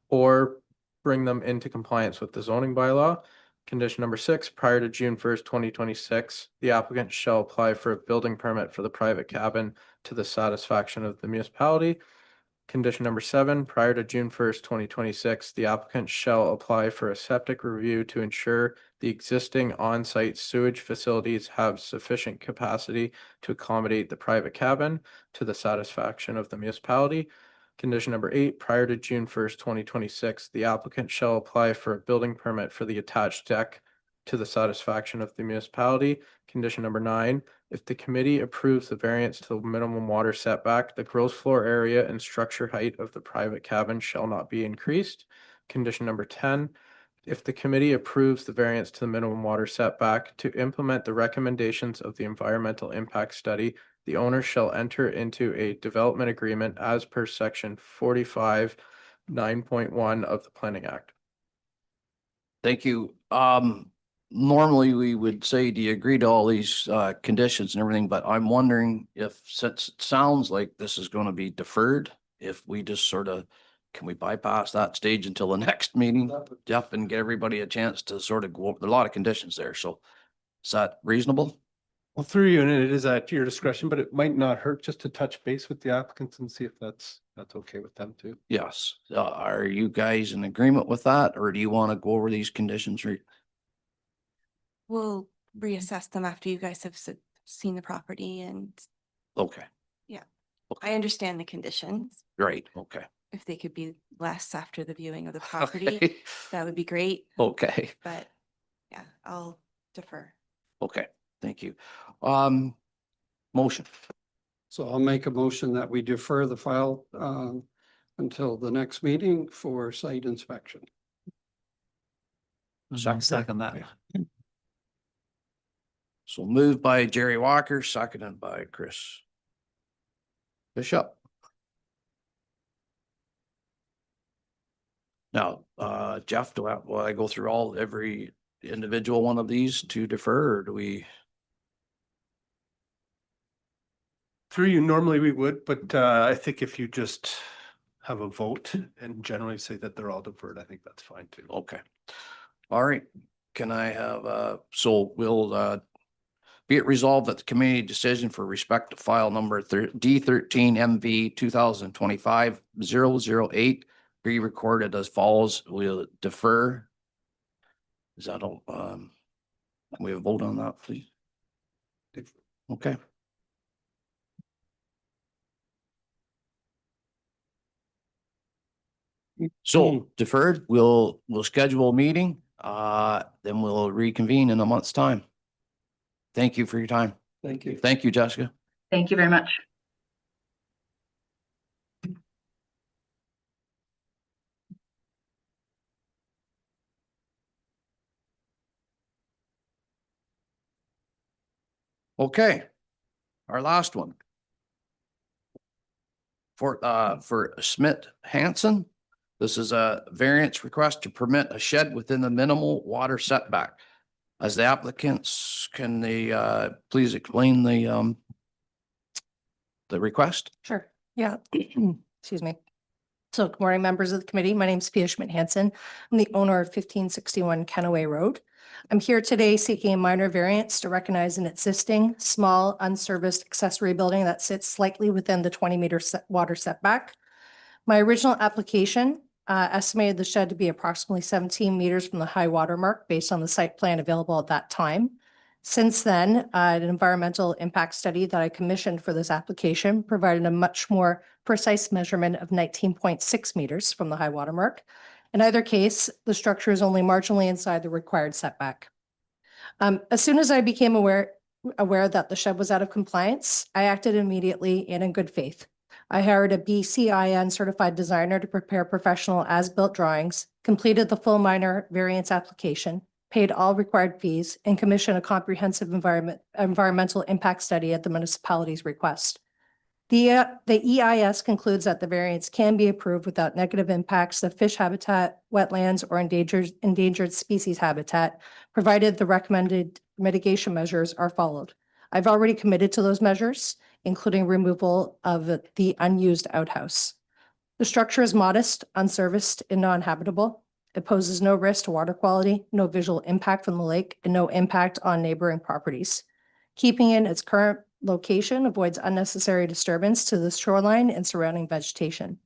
or bring them into compliance with the zoning bylaw. Condition number 6, prior to June 1st, 2026, the applicant shall apply for a building permit for the private cabin to the satisfaction of the municipality. Condition number 7, prior to June 1st, 2026, the applicant shall apply for a septic review to ensure the existing on-site sewage facilities have sufficient capacity to accommodate the private cabin to the satisfaction of the municipality. Condition number 8, prior to June 1st, 2026, the applicant shall apply for a building permit for the attached deck to the satisfaction of the municipality. Condition number 9, if the committee approves the variance to the minimum water setback, the gross floor area and structure height of the private cabin shall not be increased. Condition number 10, if the committee approves the variance to the minimum water setback to implement the recommendations of the environmental impact study, the owner shall enter into a development agreement as per section 45, 9.1 of the Planning Act. Thank you. normally we would say, do you agree to all these conditions and everything? But I'm wondering if, since it sounds like this is going to be deferred, if we just sort of, can we bypass that stage until the next meeting, Jeff, and get everybody a chance to sort of go over, there are a lot of conditions there. So is that reasonable? Well, through you, and it is at your discretion, but it might not hurt just to touch base with the applicants and see if that's okay with them too. Yes. Are you guys in agreement with that, or do you want to go over these conditions? We'll reassess them after you guys have seen the property and Okay, I understand the conditions. great. Okay. If they could be less after the viewing of the property, Okay. that would be great, Okay. but yeah, I'll defer. Okay. Thank you. Motion. So I'll make a motion that we defer the file until the next meeting for site inspection. Second that. So moved by Jerry Walker, seconded by Chris Bishop. Now, Jeff, will I go through every individual one of these to defer, or do we? Through you, normally we would, but I think if you just have a vote and generally say that they're all deferred, I think that's fine too. Okay. All right. Can I have, so we'll, be it resolved that the committee decision for respect to file number D13 MV 2025-008 be recorded as follows. We'll defer. Is that all? Can we have a vote on that, please? Okay. So deferred, we'll schedule a meeting, then we'll reconvene in a month's time. Thank you for your time. Thank you. Thank you, Jessica. Thank you very much. Okay, our last one. For Smith Hansen, this is a variance request to permit a shed within the minimal water setback. As the applicants, can they please explain the request? Sure, yeah. Excuse me. So good morning, members of the committee. My name is Pia Schmidt-Hansen. I'm the owner of 1561 Kenaway Road. I'm here today seeking a minor variance to recognize an existing, small, unserviced accessory building that sits slightly within the 20-meter water setback. My original application estimated the shed to be approximately 17 meters from the high water mark based on the site plan available at that time. Since then, an environmental impact study that I commissioned for this application provided a much more precise measurement of 19.6 meters from the high water mark. In either case, the structure is only marginally inside the required setback. As soon as I became aware that the shed was out of compliance, I acted immediately and in good faith. I hired a BCIN certified designer to prepare professional as-built drawings, completed the full minor variance application, paid all required fees, and commissioned a comprehensive environmental impact study at the municipality's request. The EIS concludes that the variance can be approved without negative impacts to fish habitat, wetlands, or endangered species habitat, provided the recommended mitigation measures are followed. I've already committed to those measures, including removal of the unused outhouse. The structure is modest, unserviced, and non-habitable. It poses no risk to water quality, no visual impact from the lake, and no impact on neighboring properties. Keeping in its current location avoids unnecessary disturbance to the shoreline and surrounding vegetation.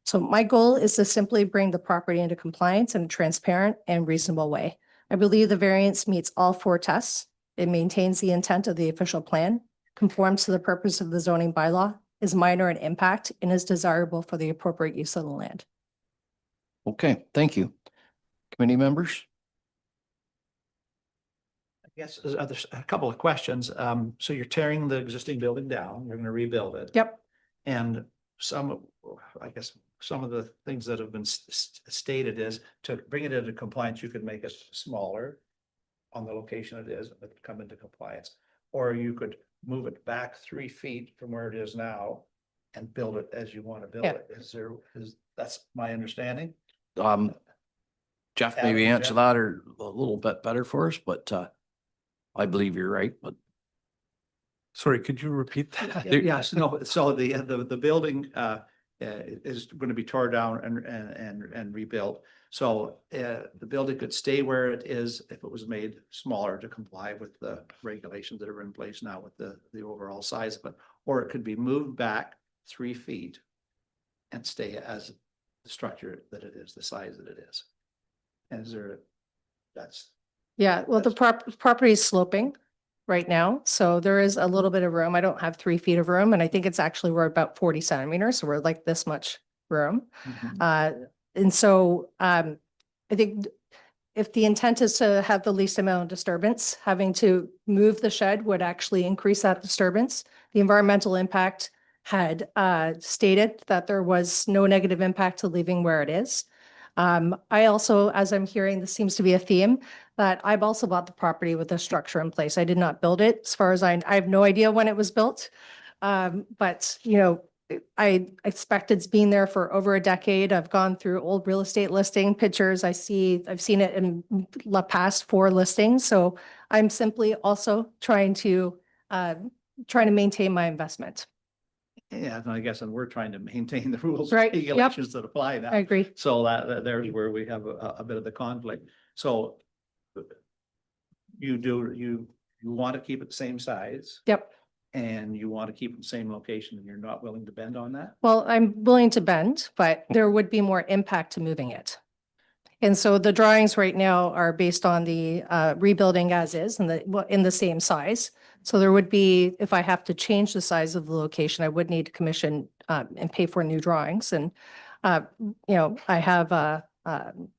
So my goal is to simply bring the property into compliance in a transparent and reasonable way. I believe the variance meets all 4 tests. It maintains the intent of the official plan, conforms to the purpose of the zoning bylaw, is minor in impact, and is desirable for the appropriate use of the land. Okay, thank you. Committee members? I guess there's a couple of questions. So you're tearing the existing building down, you're gonna rebuild it. Yep. And I guess some of the things that have been stated is to bring it into compliance, you could make it smaller on the location it is, but come into compliance. Or you could move it back 3 feet from where it is now and build it as you want to build Yeah. it. That's my understanding? Jeff Adam, maybe answer Jeff? that or a little bit better for us, but I believe you're right, but Sorry, could you repeat that? Yes, no, so the building is going to be torn down and rebuilt. So the building could stay where it is if it was made smaller to comply with the regulations that are in place now with the overall size of it. Or it could be moved back 3 feet and stay as the structure that it is, the size that it is. And is there, that's, Yeah, well, the property is sloping right now, so there is a little bit of room. I don't have 3 feet of room, and I think it's actually, we're about 40 centimeters, so we're like this much room. And so I think if the intent is to have the least amount of disturbance, having to move the shed would actually increase that disturbance. The environmental impact had stated that there was no negative impact to leaving where it is. I also, as I'm hearing, this seems to be a theme, that I've also bought the property with a structure in place. I did not build it. As far as I have no idea when it was built. But, you know, I expect it's been there for over a decade. I've gone through old real estate listing pictures. I've seen it in the past 4 listings. So I'm simply also trying to maintain my investment. yeah, and I guess, and we're trying to maintain the rules, Right, and yep. regulations that apply now. I agree. So there's where we have a bit of the conflict. So you want to keep it the same size Yep. and you want to keep it the same location and you're not willing to bend on that? Well, I'm willing to bend, but there would be more impact to moving it. And so the drawings right now are based on the rebuilding as is and in the same size. So there would be, if I have to change the size of the location, I would need to commission and pay for new drawings. And, you know, I have a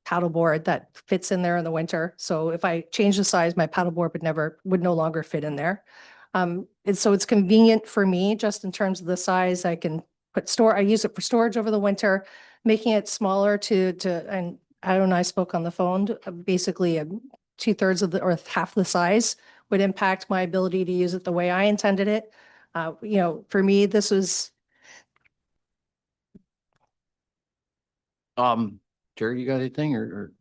paddleboard that fits in there in the winter. So if I change the size, my paddleboard would no longer fit in there. And so it's convenient for me just in terms of the size. I can I use it for storage over the winter, making it smaller and Adam and I spoke on the phone, basically 2/3 of or half the size would impact my ability to use it the way I intended it. You know, for me, this was, Jerry, you got anything or?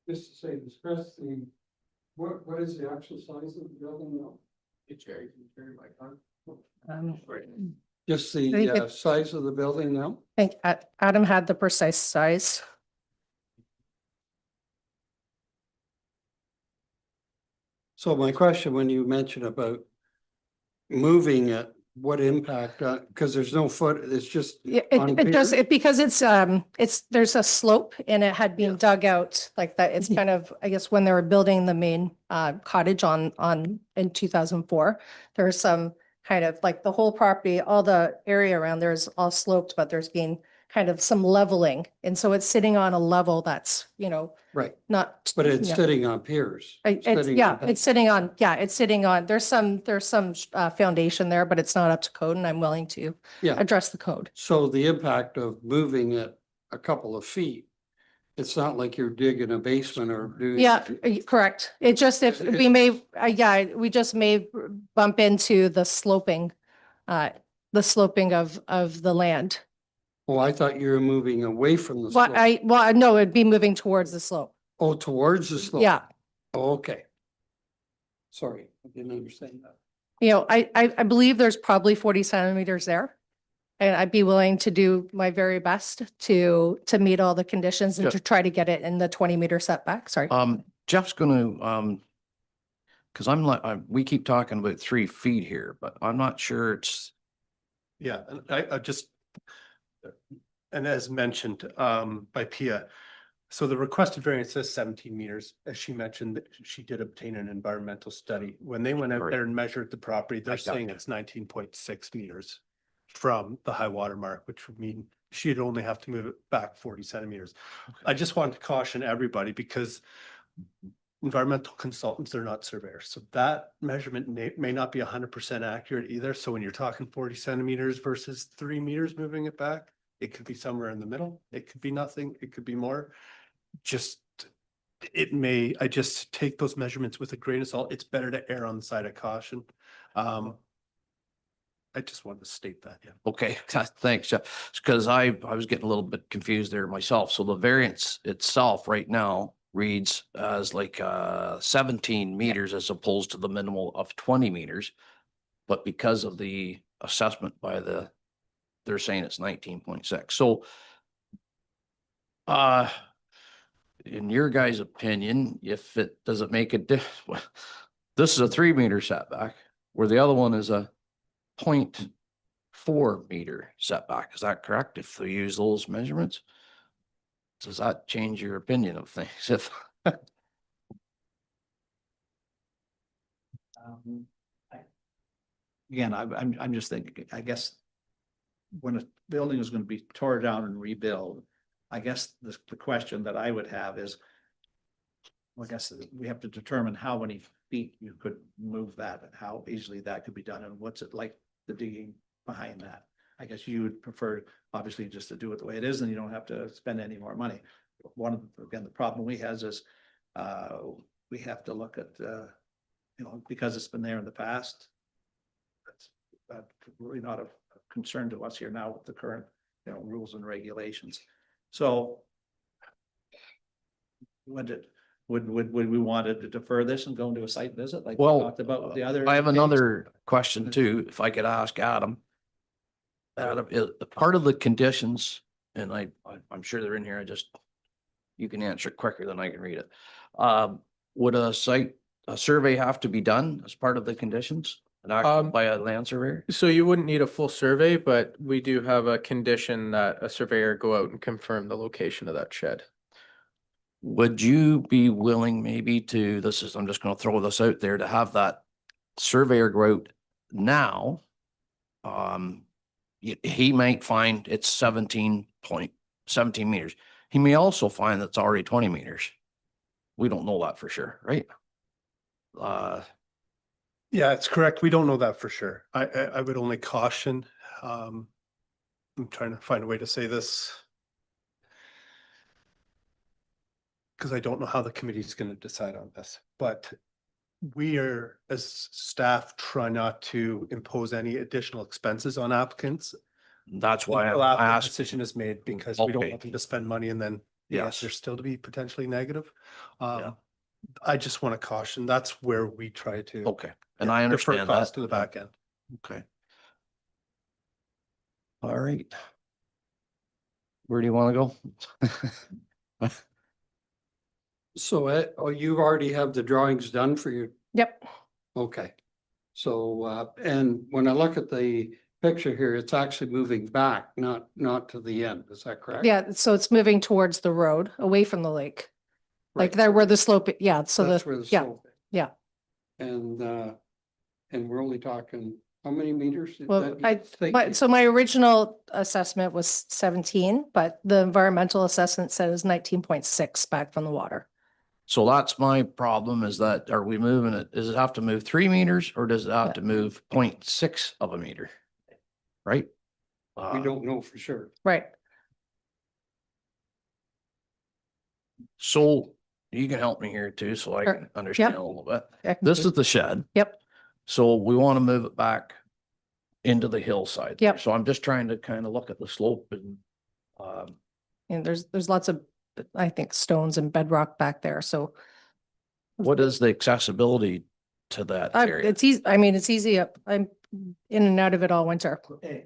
Just to say, discuss what is the actual size of the building now? Jerry, my card. Just I think the it- size of the building now? I think Adam had the precise size. So my question, when you mentioned about moving it, what impact, because there's no foot, it's just. Yeah, on it does, piers? because there's a slope and it had been dug out like that. It's kind of, I guess, when they were building the main cottage in 2004, there's some kind of like the whole property, all the area around there is all sloped, but there's been kind of some leveling. And so it's sitting on a level that's, you know, Right, not. but it's yeah. sitting on piers. It's Sitting yeah, on- it's sitting on, there's some foundation there, but it's not up to code and I'm willing to Yeah, address the code. so the impact of moving it a couple of feet, it's not like you're digging a basement or doing. Yeah, correct. It just, if It's- we may, we just may bump into the sloping of the land. Oh, I thought you were moving away from the slope. No, it'd be moving towards the slope. Oh, towards the slope? Yeah. Oh, okay. Sorry, I didn't understand that. You know, I believe there's probably 40 centimeters there. And I'd be willing to do my very best to meet all the conditions and Sure. to try to get it in the 20-meter setback. Sorry. Jeff's gonna, cause I'm like, we keep talking about 3 feet here, but I'm not sure it's, Yeah, and I just, and as mentioned by Pia, so the requested variance says 17 meters. As she mentioned, she did obtain an environmental study. When they went out Right. there and measured the property, they're got saying you. it's 19.6 meters from the high water mark, which would mean she'd only have to move it back 40 centimeters. I just wanted to caution everybody because environmental consultants, they're not surveyors. So that measurement may not be 100% accurate either. So when you're talking 40 centimeters versus 3 meters moving it back, it could be somewhere in the middle. It could be nothing. It could be more. I just take those measurements with a grain of salt. It's better to err on the side of caution. I I just wanted to state that, yeah. Okay, thanks, Jeff. Because I was getting a little bit confused there myself. So the variance itself right now reads as like 17 meters as opposed to the minimal of 20 meters. But because of the assessment by they're saying it's 19.6. So in your guys' opinion, if it, does it make a difference? This is a 3 meter setback where the other one is a 0.4 meter setback. Is that correct? If we use those measurements? Does that change your opinion of things? If I- Again, I'm just thinking, I guess when a building is going to be tore down and rebuilt, I guess the question that I would have is, well, I guess we have to determine how many feet you could move that and how easily that could be done and what's it like the digging behind that. I guess you would prefer obviously just to do it the way it is and you don't have to spend any more money. One of, again, the problem we has is we have to look at, because it's been there in the past. That's really not a concern to us here now with the current, rules and regulations. So would we wanted to defer this and go into a site visit like we Well, talked about with the other? I have things? another question too, if I could ask Adam. Adam, is part of the conditions, and I'm sure they're in here, you can answer it quicker than I can read it. Would a survey have to be done as part of the conditions? By a land surveyor? So you wouldn't need a full survey, but we do have a condition that a surveyor go out and confirm the location of that shed. Would you be willing maybe to, I'm just gonna throw this out there, to have that surveyor go out now? He might find it's 17 meters. He may also find that's already 20 meters. We don't know that for sure, right? Yeah, it's correct. We don't know that for sure. I would only caution, I'm trying to find a way to say this. Because I don't know how the committee is going to decide on this, but we are, as staff, try not to impose any additional expenses on applicants. That's why Until I after the asked. decision is made, because we don't Okay. want them to spend money and then the Yes. answer still to be potentially negative. Yeah. I just want to caution, that's where we try to. Okay, and I defer understand costs that. to the back end. Okay. All right. Where do you want to go? So, you already have the drawings done for your, Yep. okay. So, and when I look at the picture here, it's actually moving back, not to the end. Is that correct? Yeah, so it's moving towards the road, away from the lake. Like Right. there where the slope, yeah, so That's where the yeah, slope is. yeah. And we're only talking, how many meters? Well, that you think you- so my original assessment was 17, but the environmental assessment says 19.6 back from the water. So that's my problem, is that, are we moving it, does it have to move 3 meters or does it have Yeah. to move 0.6 of a meter? Right? We don't know for sure. Right. So you can help me here too, so I Sure. can understand Yep. a little bit. I can This do- is the shed. Yep. So we want to move it back into the hillside. Yep. So I'm just trying to kind of look at the slope and, And there's lots of, I think, stones and bedrock back there. So what is the accessibility to that area? it's easy. I mean, it's easy. I'm in and out of it all winter.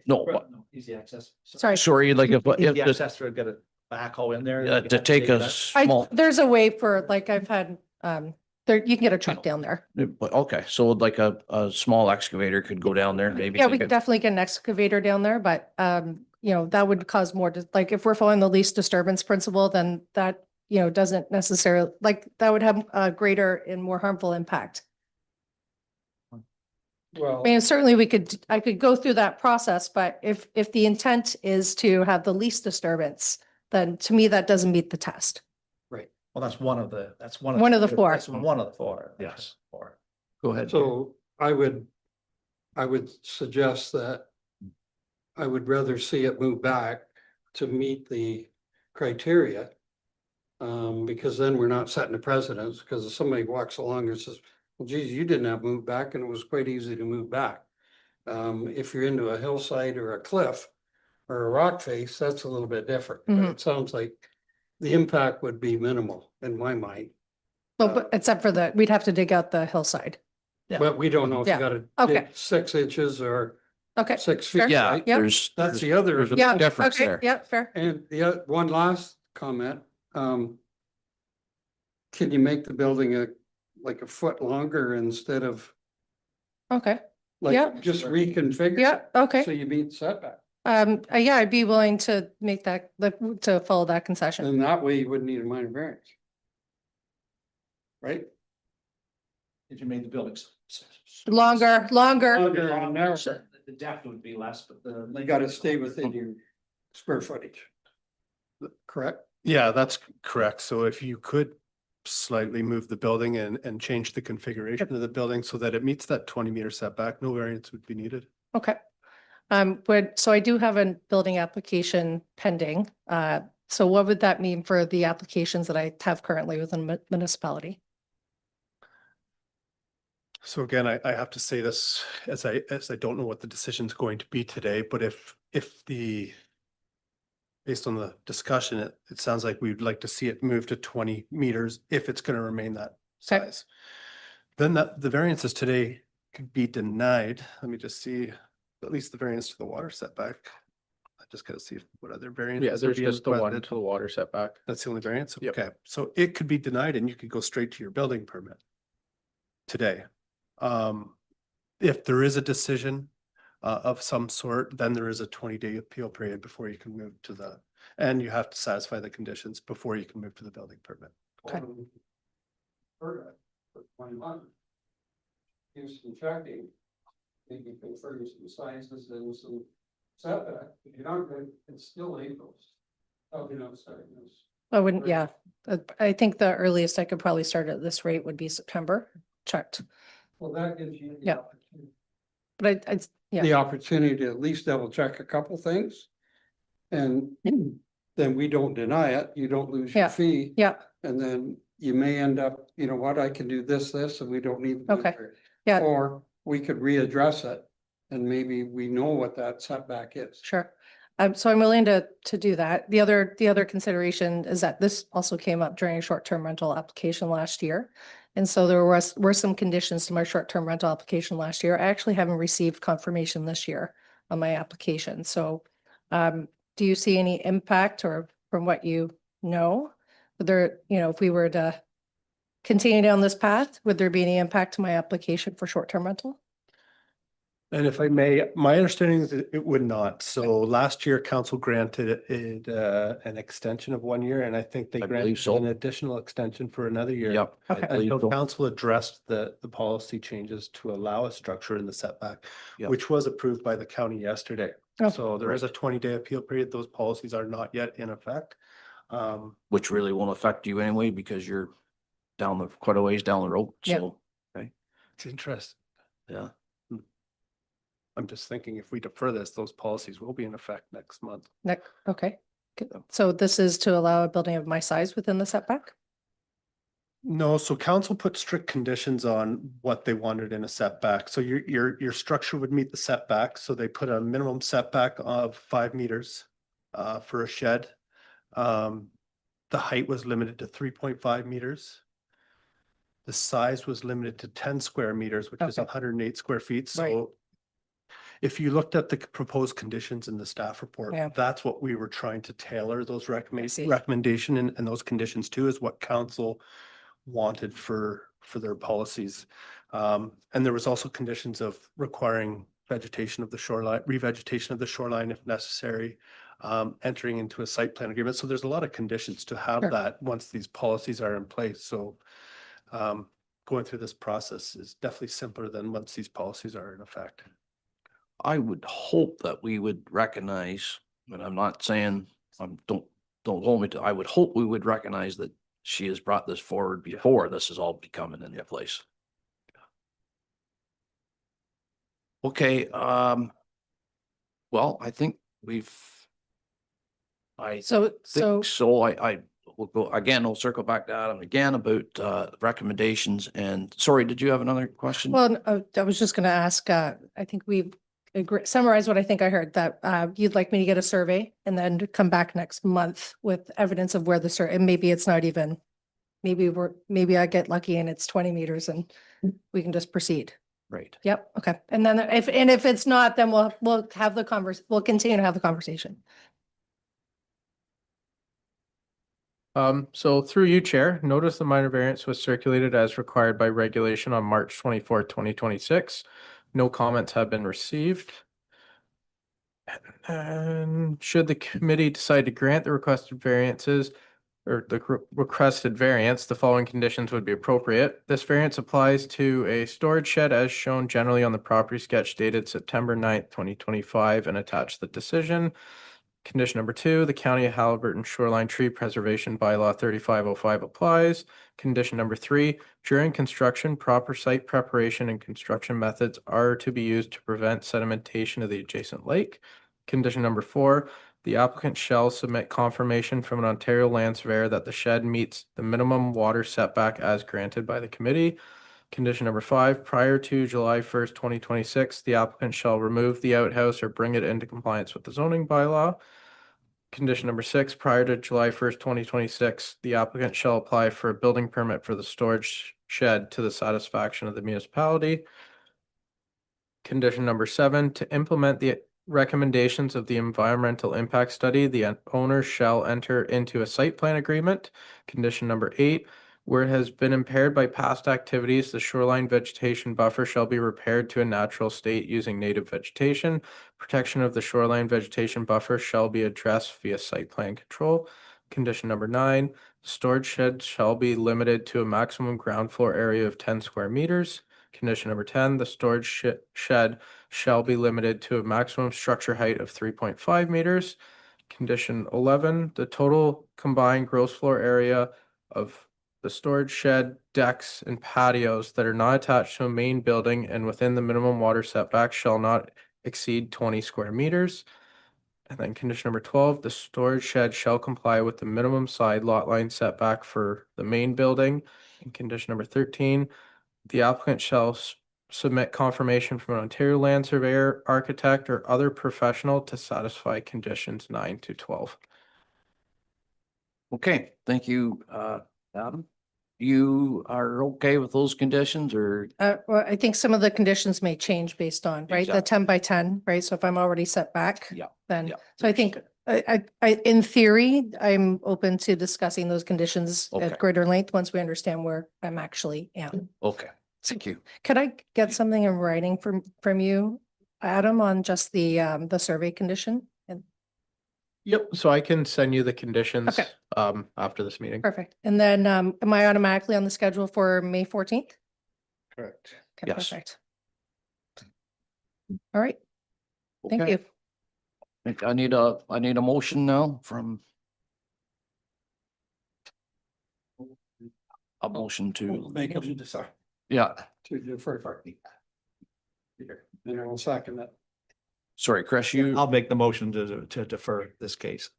No, what- Easy access. Sorry. Sorry, like if Easy the, access to get a backhoe in there. you to have take dig a it up. small, There's a way for, like, I've had, there, you can get a truck down there. but okay, so like a small excavator could go down there and maybe. Yeah, we take could it- definitely get an excavator down there, but, that would cause more, like, if we're following the least disturbance principle, then that, doesn't necessarily, like, that would have a greater and more harmful impact. Well, I mean, certainly I could go through that process, but if the intent is to have the least disturbance, then to me, that doesn't meet the test. Well, that's one of the One of the four. That's one of the four. Yes. Four. Go ahead. so I would suggest that I would rather see it move back to meet the criteria. Because then we're not setting a precedence, because if somebody walks along and says, well, geez, you didn't have moved back and it was quite easy to move back. If you're into a hillside or a cliff or a rock face, that's a little bit different. But Mhm. it sounds like the impact would be minimal in my mind. Well, but except for the, we'd have to dig out the hillside. Yeah. But we don't know if you Yeah. gotta Okay. dig 6 inches or Okay. 6 feet, Fair. Yeah, right? Yep. That's the other. there's a Yeah, difference okay, there. yeah, fair. And one last comment, can you make the building like a foot longer instead of Okay, Yeah. like just reconfigure? yeah, it okay. So you meet setback, Yeah, I'd be willing to make that, to follow that concession. and that way you wouldn't need a minor variance. Right? If you made the buildings. Longer. Longer and narrower. The depth would be less, but the. You gotta stay within your square footage. Correct? Yeah, that's correct. So if you could slightly move the building and change the configuration of the building so that it meets that 20-meter setback, no variance would be needed. Okay. So I do have a building application pending. So what would that mean for the applications that I have currently within municipality? So again, I have to say this as I don't know what the decision's going to be today, but if based on the discussion, it sounds like we'd like to see it move to 20 meters if it's going to remain that Okay. size. Then the variances today could be denied. Let me just see, at least the variance to the water setback. I just gotta see what other variants. Yeah, there's just the one to the water setback. That's the only variance? Yep. Okay, so it could be denied and you could go straight to your building permit today. If there is a decision of some sort, then there is a 20-day appeal period before you can move to and you have to satisfy the conditions before you can move to the building permit. Okay. For 21. Do some checking. Maybe confirm some sizes and some setback. If you're not good, it's still April. Probably not starting this. I wouldn't, yeah. I think the earliest I could probably start at this rate would be September, checked. Well, that gives you. Yeah. But yeah, The opportunity to at least double check a couple things. And then we don't deny it, you don't lose your Yeah. fee. yeah, And then you may end up, you know what, I can do this, and we don't need. the Okay. waiver. Yeah. Or we could readdress it and maybe we know what that setback is. sure. So I'm willing to do that. The other consideration is that this also came up during a short-term rental application last year. And so there were some conditions to my short-term rental application last year. I actually haven't received confirmation this year on my application. So do you see any impact, or from what you know, whether, if we were to continue down this path, would there be any impact to my application for short-term rental? And if I may, my understanding is that it would not. So last year, council granted it an extension of 1 year, and I think they I believe granted so. an additional extension for another year. Yep. I Okay. believe Until so. council addressed the policy changes to allow a structure in the setback, Yep. which was approved by the county yesterday. Oh, So there is a 20-day appeal period. Those policies are not yet in effect. Which really won't affect you anyway, because you're quite a ways down the road, Yeah. so, It's interesting. yeah. I'm just thinking if we defer this, those policies will be in effect next month. Okay. Good. So this is to allow a building of my size within the setback? No, so council put strict conditions on what they wanted in a setback. So your structure would meet the setback. So they put a minimum setback of 5 meters for a shed. The height was limited to 3.5 meters. The size was limited to 10 square meters, which is Okay. 108 square feet. Right. So if you looked at the proposed conditions in the staff report, Yeah. that's what we were trying to tailor those see. recommendation and those conditions to, is what council wanted for their policies. And there was also conditions of requiring vegetation of the shoreline, revegetation of the shoreline if necessary, entering into a site plan agreement. So there's a lot of conditions to have Sure. that once these policies are in place. So going through this process is definitely simpler than once these policies are in effect. I would hope that we would recognize, and I'm not saying, don't hold me to, I would hope we would recognize that she has brought this forward before this is all becoming into place. Okay, well, I think So think so. I will go again, we'll circle back to Adam again about recommendations. And sorry, did you have another question? well, I was just going to ask, I think summarize what I think I heard, that you'd like me to get a survey and then to come back next month with evidence of where the and maybe it's not even, maybe I get lucky and it's 20 meters and we can just proceed. Right. Yep, okay. And then if it's not, then we'll have the we'll continue to have the conversation. So through you, Chair, notice the minor variance was circulated as required by regulation on March 24th, 2026. No comments have been received. And should the committee decide to grant the requested variances or the requested variance, the following conditions would be appropriate. This variance applies to a storage shed as shown generally on the property sketch dated September 9th, 2025 and attach the decision. Condition number 2, the County of Haliburton Shoreline Tree Preservation Bylaw 3505 applies. Condition number 3, during construction, proper site preparation and construction methods are to be used to prevent sedimentation of the adjacent lake. Condition number 4, the applicant shall submit confirmation from an Ontario land surveyor that the shed meets the minimum water setback as granted by the committee. Condition number 5, prior to July 1st, 2026, the applicant shall remove the outhouse or bring it into compliance with the zoning bylaw. Condition number 6, prior to July 1st, 2026, the applicant shall apply for a building permit for the storage shed to the satisfaction of the municipality. Condition number 7, to implement the recommendations of the environmental impact study, the owner shall enter into a site plan agreement. Condition number 8, where it has been impaired by past activities, the shoreline vegetation buffer shall be repaired to a natural state using native vegetation. Protection of the shoreline vegetation buffer shall be addressed via site plan control. Condition number 9, storage shed shall be limited to a maximum ground floor area of 10 square meters. Condition number 10, the storage shed shall be limited to a maximum structure height of 3.5 meters. Condition 11, the total combined gross floor area of the storage shed, decks, and patios that are not attached to a main building and within the minimum water setback shall not exceed 20 square meters. And then condition number 12, the storage shed shall comply with the minimum side lot line setback for the main building. And condition number 13, the applicant shall submit confirmation from an Ontario land surveyor, architect, or other professional to satisfy conditions 9 to 12. Okay, thank you, Adam. You are okay with those conditions or? Well, I think some of the conditions may change based on, right, the Exactly. 10 by 10, right? So if I'm already set back. Yeah, Then, yeah, so I think, in theory, I'm open to discussing those conditions Okay. at greater length once we understand where I'm actually am. Okay, thank you. Could I get something in writing from you, Adam, on just the survey condition? And Yep, so I can send you the conditions Okay. After this meeting. perfect. And then, am I automatically on the schedule for May 14th? Correct. Okay, Yes. perfect. All right, thank Okay. you. I need a motion now from. A motion to, Make a decide yeah, to defer. And I will second that. sorry, Chris, you, I'll make the motion to defer this case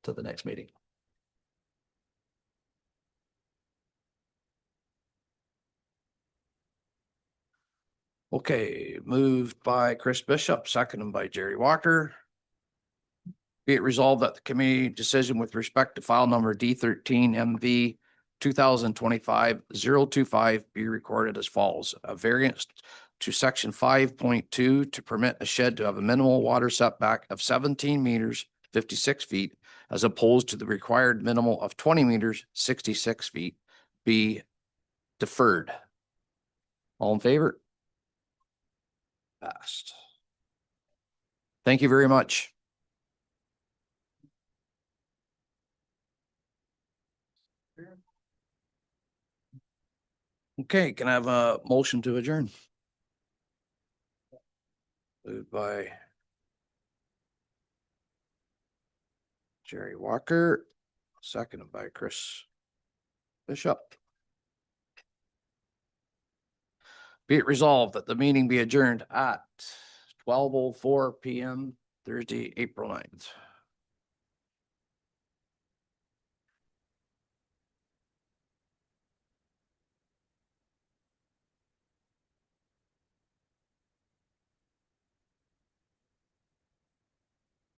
to the next meeting. okay, moved by Chris Bishop, seconded by Jerry Walker. Be it resolved that the committee decision with respect to file number D13MV 2025-025 be recorded as follows. A variance to section 5.2 to permit a shed to have a minimal water setback of 17 meters, 56 feet, as opposed to the required minimal of 20 meters, 66 feet, be deferred. All in favor? Passed. Thank you very much. Okay, can I have a motion to adjourn? Moved by Jerry Walker, seconded by Chris Bishop. Be it resolved that the meeting be adjourned at 12:04 PM Thursday, April 9th.